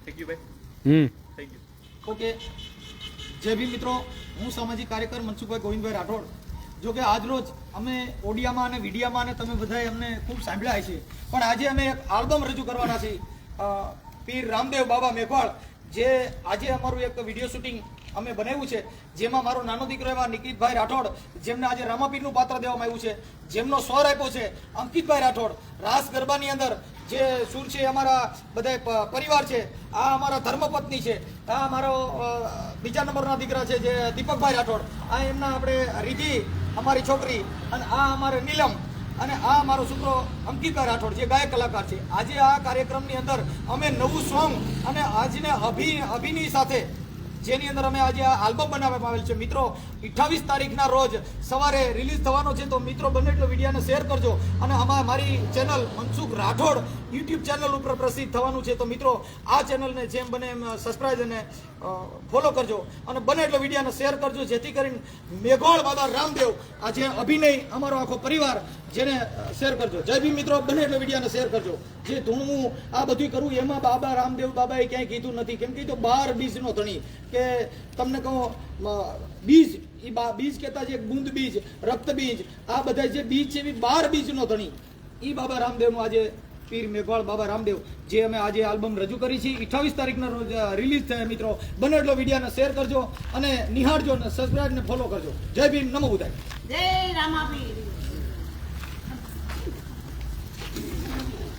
Thank you ભાઈ. Thank you. Okay, જય ભીમ મિત્રો. હું સામાજિક કાર્યકર મનસુખભાઈ ગોવિંદભાઈ રાઠોડ. જો કે આજ રોજ અમે ઓડિયામાં અને વિડીયામાં અને તમે બધાએ અમને ખૂબ સાંભળ્યા છે, પણ આજે અમે એક આલ્બમ રજૂ કરવાના છીએ, પીર રામદેવ બાબા મેઘવાળ. જે આજે અમારું એક વિડીયો શૂટિંગ અમે બનાવ્યું છે, જેમાં મારો નાનો દીકરો એવા નિકિતભાઈ રાઠોડ, જેમને આજે રામાપીરનું પાત્ર દેવામાં આવ્યું છે, જેમનો સ્વર આપ્યો છે અંકિતભાઈ રાઠોડ. રાસ ગરબાની અંદર જે સુર છે અમારા બધા પરિવાર છે. આ અમારા ધર્મપત્ની છે, આ અમારો બીજા નંબરના દીકરા છે જે દીપકભાઈ રાઠોડ, આ એમના આપણે રીધિ અમારી છોકરી, અને આ અમારે નીલમ, અને આ અમારો છોકરો અંકિતભાઈ રાઠોડ જે ગાયક કલાકાર છે. આજે આ કાર્યક્રમની અંદર અમે નવું સોંગ અને આજને અભિનય સાથે જેની અંદર અમે આજે આ આલ્બમ બનાવવામાં આવેલ છે. મિત્રો 28 તારીખના રોજ સવારે રિલીઝ થવાનો છે, તો મિત્રો બને એટલો વિડીયોને શેર કરજો. અને મારી channel Mansukh Rathod YouTube channel ઉપર પ્રસિદ્ધ થવાનું છે, તો મિત્રો આ ચેનલને જેમ બને એમ સબસ્ક્રાઈબ અને ફોલો કરજો, અને બને એટલો વિડીયોને શેર કરજો, જેથી કરીને મેઘવાળ બાબા રામદેવ આ જે અભિનય અમારો આખો પરિવાર જેને શેર કરજો. જય ભીમ મિત્રો, બને એટલો વિડીયોને શેર કરજો. જે ધૂણવું આ બધું કરવું એમાં બાબા રામદેવ બાબાએ ક્યાંય કીધું નથી, કેમ કે તો 12 બીજનો ધણી, કે તમને કહો બીજ, એ બીજ કહેતા જે ગુંદ બીજ, રક્ત બીજ, આ બધા જે બીજ છે એ 12 બીજનો ધણી, એ બાબા રામદેવનું આજે પીર મેઘવાળ બાબા રામદેવ જે અમે આજે આલ્બમ રજૂ કરી છે. 28 તારીખના રોજ રિલીઝ થયા. મિત્રો બને એટલો વિડીયોને શેર કરજો અને નિહાળજો અને સબસ્ક્રાઇબ ને ફોલો કરજો. જય ભીમ, નમો બુદ્ધાય. જય રામાપીર.